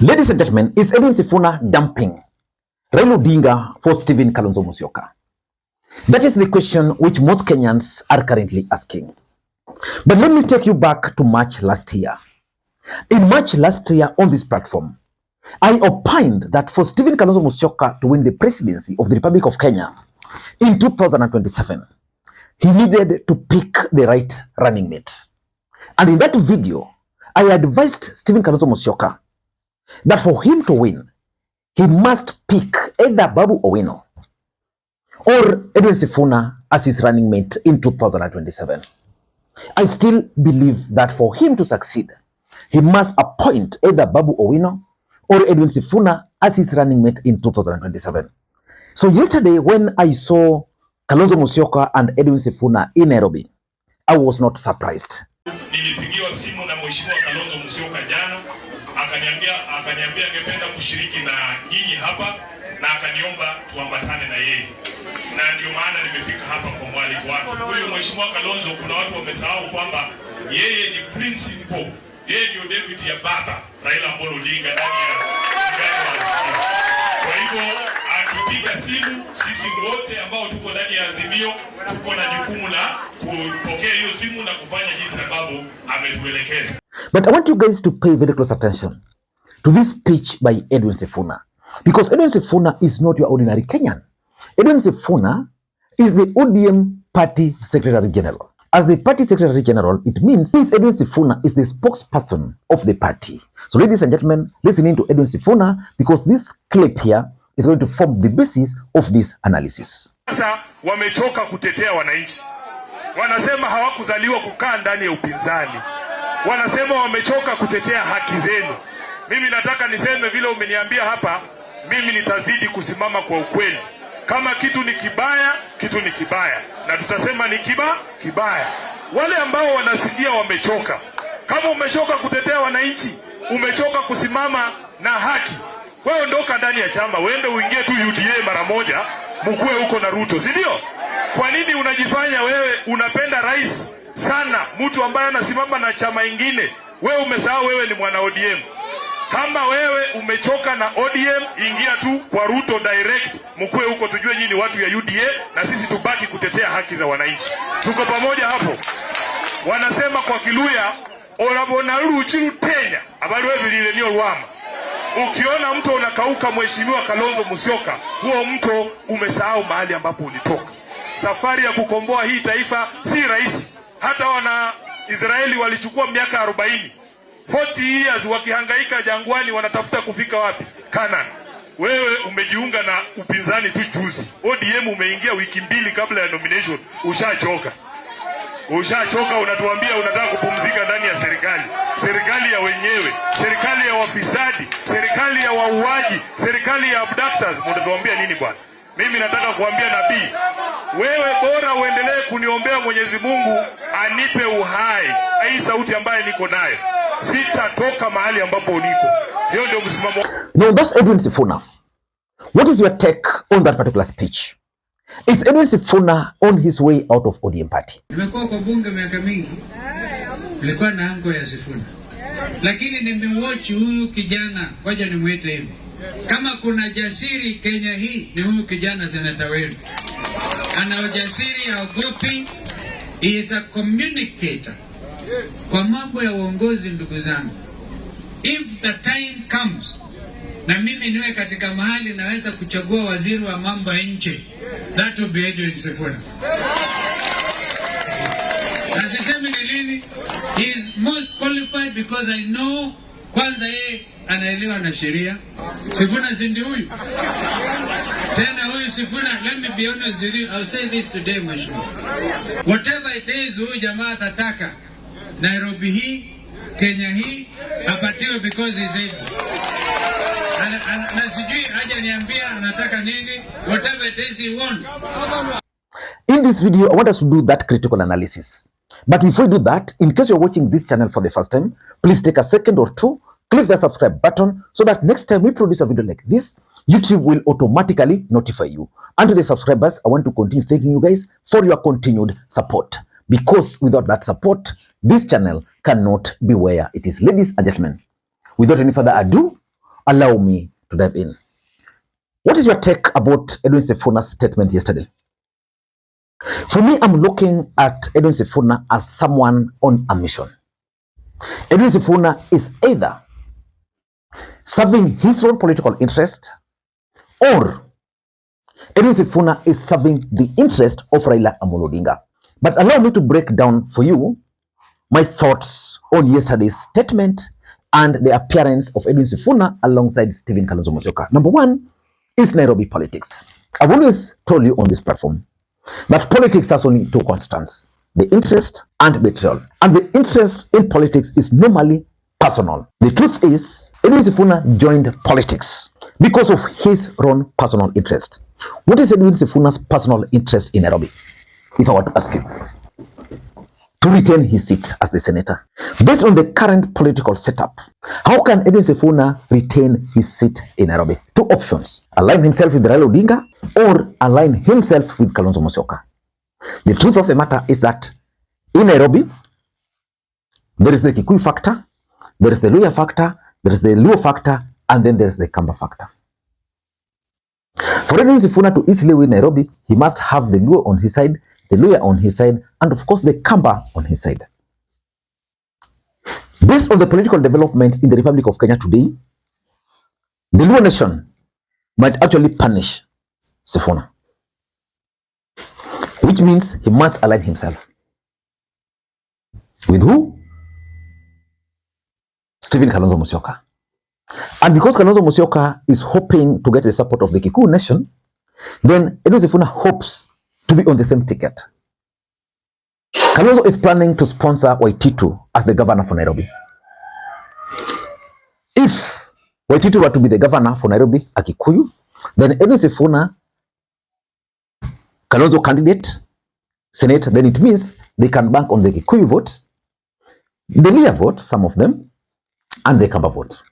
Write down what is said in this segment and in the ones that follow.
Ladies and gentlemen, is Edwin Sifuna dumping Raila Odinga for Stephen Kalonzo Musyoka? That is the question which most Kenyans are currently asking. But let me take you back to March last year. In March last year on this platform, I opined that for Stephen Kalonzo Musyoka to win the presidency of the Republic of Kenya in 2027, he needed to pick the right running mate. And in that video, I advised Stephen Kalonzo Musyoka that for him to win, he must pick either Babu Owino or Edwin Sifuna as his running mate in 2027. I still believe that for him to succeed, he must appoint either Babu Owino or Edwin Sifuna as his running mate in 2027. So yesterday when I saw Kalonzo Musyoka and Edwin Sifuna in Nairobi, I was not surprised. Nilipigiwa simu na Mheshimiwa Kalonzo Musyoka jana, akaniambia angependa kushiriki na nyinyi hapa na akaniomba tuambatane na yeye. Na ndio maana nimefika hapa kwa mwaliko wake. Huyo Mheshimiwa Kalonzo, kuna watu wamesahau kwamba yeye ni principal. Yeye ndio deputy ya baba Raila Odinga ndani ya serikali ya Azimio. Kwa hivyo akipiga simu, sisi wote ambao tuko ndani ya Azimio tuko na jukumu la kupokea hiyo simu na kufanya jinsi ambavyo ametuelekeza. But I want you guys to pay very close attention to this speech by Edwin Sifuna, because Edwin Sifuna is not your ordinary Kenyan. Edwin Sifuna is the ODM Party Secretary General. As the Party Secretary General, it means Edwin Sifuna is the spokesperson of the party. So ladies and gentlemen, listening to Edwin Sifuna, because this clip here is going to form the basis of this analysis. Sasa wamechoka kutetea wananchi. Wanasema hawakuzaliwa kukaa ndani ya upinzani. Wanasema wamechoka kutetea haki zenu. Mimi nataka niseme vile umeniambia hapa, mimi nitazidi kusimama kwa ukweli. Kama kitu ni kibaya, kitu ni kibaya. Na tutasema ni kibaya. Wale ambao wanasikia wamechoka. Kama umechoka kutetea wananchi, umechoka kusimama na haki, wewe ondoka ndani ya chama, uende uingie tu UDA mara moja, mkue huko na Ruto, si ndio? Kwa nini unajifanya wewe unapenda rais sana, mtu ambaye anasimama na chama ingine? Wewe umesahau wewe ni mwana ODM. Kama wewe umechoka na ODM, ingia tu kwa Ruto direct, mkue huko, tujue nyinyi watu ya UDA na sisi tubaki kutetea haki za wananchi. Tuko pamoja hapo. Wanasema kwa Kiluya, orabona ruchiru tenya abalwe bilile niyo lwama. Ukiona mto unakauka, Mheshimiwa Kalonzo Musyoka, huo mto umesahau mahali ambapo ulitoka. Safari ya kukomboa hii taifa si rahisi. Hata wana Israeli walichukua miaka 40. 40 years wakihangaika jangwani, wanatafuta kufika wapi? Canaan. Wewe umejiunga na upinzani tu juzi. ODM umeingia wiki mbili kabla ya nomination, ushachoka. Unatuambia unataka kupumzika ndani ya serikali. Serikali ya wenyewe, serikali ya wafisadi, serikali ya wauaji, serikali ya abductors. Mtatuambia nini bwana? Mimi nataka kuambia nabii, wewe bora uendelee kuniombea Mwenyezi Mungu anipe uhai. Hii sauti ambayo niko nayo, sitatoka mahali ambapo niko. Hiyo ndio msimamo. Now that's Edwin Sifuna. What is your take on that particular speech? Is Edwin Sifuna on his way out of ODM party? Nimekuwa kwa bunge miaka mingi. Nilikuwa na ango ya Sifuna. Lakini nimewatch huyu kijana, wacha nimuite hivi. Kama kuna jasiri Kenya hii ni huyu kijana senata wenu. Ana ujasiri, haogopi. He is a communicator. Kwa mambo ya uongozi, ndugu zangu, if the time comes na mimi niwe katika mahali naweza kuchagua waziri wa mambo ya nje, that will be Edwin Sifuna. Na sisemi ni lini, he is most qualified because I know kwanza yeye anaelewa na sheria. Sifuna zindi huyu. Tena huyu Sifuna, let me be honest with you, I'll say this today, Mheshimiwa. Whatever it is huyu jamaa atataka, Nairobi hii, Kenya hii, apatiwe because he's able. Na sijui aje niambia anataka nini, whatever it is he wants. In this video, I want us to do that critical analysis. But before we do that, in case you're watching this channel for the first time, please take a second or two, click the subscribe button so that next time we produce a video like this, YouTube will automatically notify you. And to the subscribers, I want to continue thanking you guys for your continued support. Because without that support, this channel cannot be where it is. Ladies and gentlemen, without any further ado, allow me to dive in. What is your take about Edwin Sifuna's statement yesterday? For me, I'm looking at Edwin Sifuna as someone on a mission. Edwin Sifuna is either serving his own political interest, or Edwin Sifuna is serving the interest of Raila Odinga. But allow me to break down for you my thoughts on yesterday's statement and the appearance of Edwin Sifuna alongside Stephen Kalonzo Musyoka. Number one is Nairobi politics. I've always told you on this platform that politics has only two constants: the interest and betrayal. And the interest in politics is normally personal. The truth is, Edwin Sifuna joined politics because of his own personal interest. What is Edwin Sifuna's personal interest in Nairobi, if I were to ask you? To retain his seat as the senator. Based on the current political setup, how can Edwin Sifuna retain his seat in Nairobi? Two options: align himself with Raila Odinga or align himself with Kalonzo Musyoka. The truth of the matter is that in Nairobi, there is the Kikuyu factor, there is the Luhya factor, there is the Luo factor, and then there is the Kamba factor. For Edwin Sifuna to easily win Nairobi, he must have the Luo on his side, the Luhya on his side, and of course the Kamba on his side. Based on the political developments in the Republic of Kenya today, the Luo nation might actually punish Sifuna, which means he must align himself. With who? Stephen Kalonzo Musyoka. And because Kalonzo Musyoka is hoping to get the support of the Kikuyu nation, then Edwin Sifuna hopes to be on the same ticket. Kalonzo is planning to sponsor Waititu as the governor for Nairobi. If Waititu were to be the governor for Nairobi, a Kikuyu, then Edwin Sifuna, Kalonzo candidate, Senate, then it means they can bank on the Kikuyu votes, the Luhya votes, some of them, and the Kamba votes.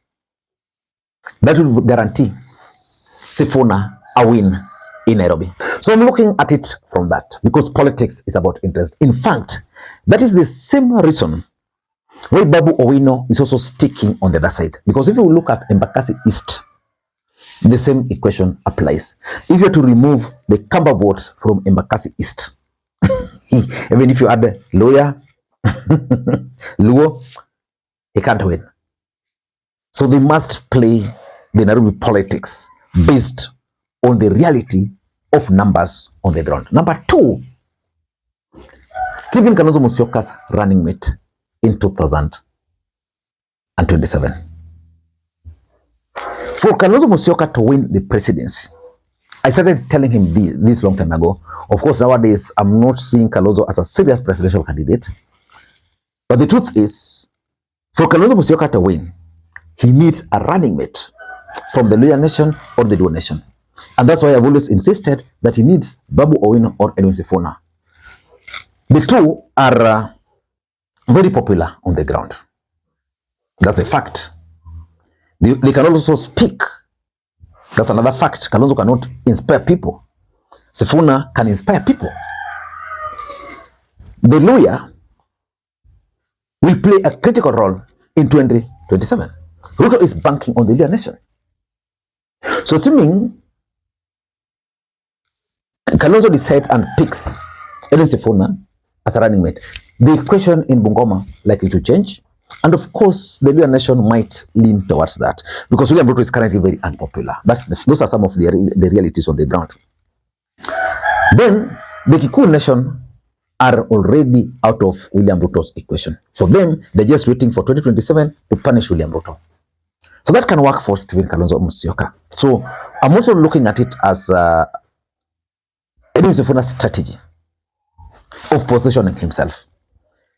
That will guarantee Sifuna a win in Nairobi. So I'm looking at it from that, because politics is about interest. In fact, that is the same reason why Babu Owino is also sticking on the other side. Because if you look at Embakasi East, the same equation applies. If you're to remove the Kamba votes from Embakasi East, even if you add Luhya, Luo, he can't win. So they must play the Nairobi politics based on the reality of numbers on the ground. Number two, Stephen Kalonzo Musyoka's running mate in 2027. For Kalonzo Musyoka to win the presidency, I started telling him this long time ago. Of course, nowadays, I'm not seeing Kalonzo as a serious presidential candidate. But the truth is, for Kalonzo Musyoka to win, he needs a running mate from the Luhya nation or the Luo nation. And that's why I've always insisted that he needs Babu Owino or Edwin Sifuna. The two are very popular on the ground. That's the fact. They can also speak. That's another fact. Kalonzo cannot inspire people. Sifuna can inspire people. The Luhya will play a critical role in 2027. Ruto is banking on the Luhya nation. So assuming Kalonzo decides and picks Edwin Sifuna as a running mate, the equation in Bungoma likely to change. And of course, the Luhya nation might lean towards that, because William Ruto is currently very unpopular. Those are some of the realities on the ground. Then the Kikuyu nation are already out of William Ruto's equation. For them, they're just waiting for 2027 to punish William Ruto. So that can work for Stephen Kalonzo Musyoka. So I'm also looking at it as Edwin Sifuna's strategy of positioning himself.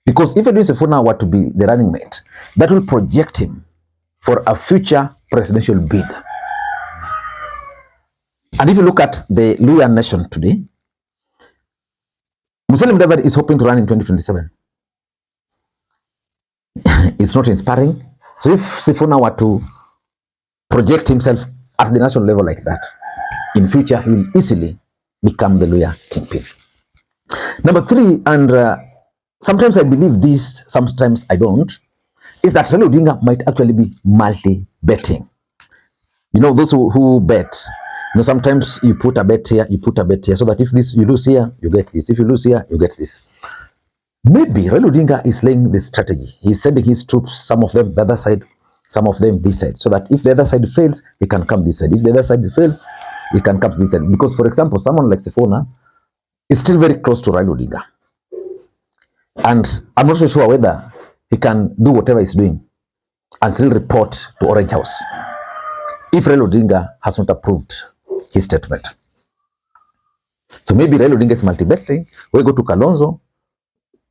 Because if Edwin Sifuna were to be the running mate, that will project him for a future presidential bid. And if you look at the Luhya nation today, Musalia Mudavadi is hoping to run in 2027. It's not inspiring. So if Sifuna were to project himself at the national level like that, in future he will easily become the Luhya kingpin. Number three, and sometimes I believe this, sometimes I don't, is that Raila Odinga might actually be multi-betting. You know, those who bet, you know, sometimes you put a bet here, you put a bet here, so that if this you lose here, you get this. If you lose here, you get this. Maybe Raila Odinga is laying this strategy. He's sending his troops, some of them the other side, some of them this side, so that if the other side fails, he can come this side. If the other side fails, he can come this side. Because, for example, someone like Sifuna is still very close to Raila Odinga. And I'm not so sure whether he can do whatever he's doing and still report to Orange House if Raila Odinga has not approved his statement. So maybe Raila Odinga is multi-betting. We go to Kalonzo,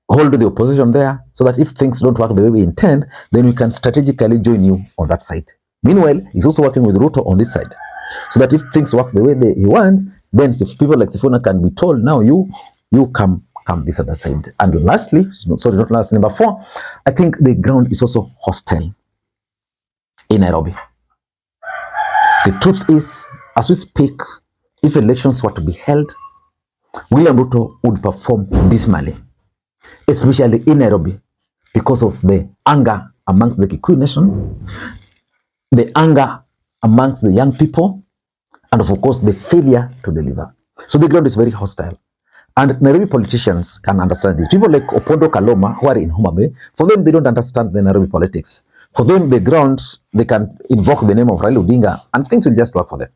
hold the opposition there, so that if things don't work the way we intend, then we can strategically join you on that side. Meanwhile, he's also working with Ruto on this side, so that if things work the way he wants, then if people like Sifuna can be told, now you come this other side. And lastly, sorry, not last, number 4, I think the ground is also hostile in Nairobi. The truth is, as we speak, if elections were to be held, William Ruto would perform dismally, especially in Nairobi, because of the anger amongst the Kikuyu nation, the anger amongst the young people, and of course the failure to deliver. So the ground is very hostile. And Nairobi politicians can understand this. People like Opondo Kaloma, who are in Homa Bay, for them, they don't understand the Nairobi politics. For them, the ground, they can invoke the name of Raila Odinga and things will just work for them.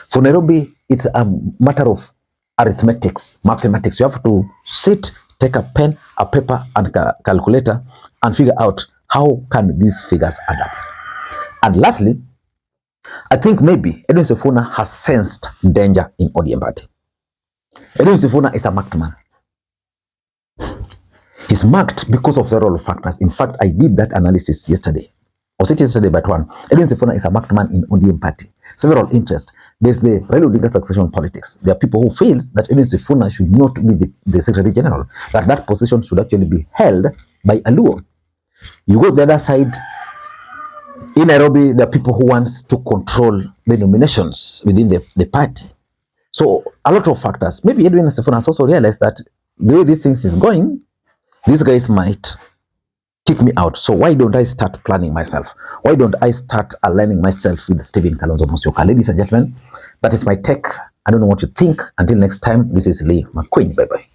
For Nairobi, it's a matter of arithmetics, mathematics. You have to sit, take a pen, a paper, and a calculator and figure out how can these figures add up. And lastly, I think maybe Edwin Sifuna has sensed danger in ODM party. Edwin Sifuna is a marked man. He's marked because of several factors. In fact, I did that analysis yesterday. Was it yesterday but one? Edwin Sifuna is a marked man in ODM party. Several interests. There's the Raila Odinga succession politics. There are people who feel that Edwin Sifuna should not be the Secretary General, that position should actually be held by a Luo. You go the other side, in Nairobi, there are people who want to control the nominations within the party. So a lot of factors. Maybe Edwin Sifuna has also realized that the way these things is going, these guys might kick me out. So why don't I start planning myself? Why don't I start aligning myself with Stephen Kalonzo Musyoka? Ladies and gentlemen, that is my take. I don't know what you think. Until next time, this is Lee Makwiny. Bye-bye.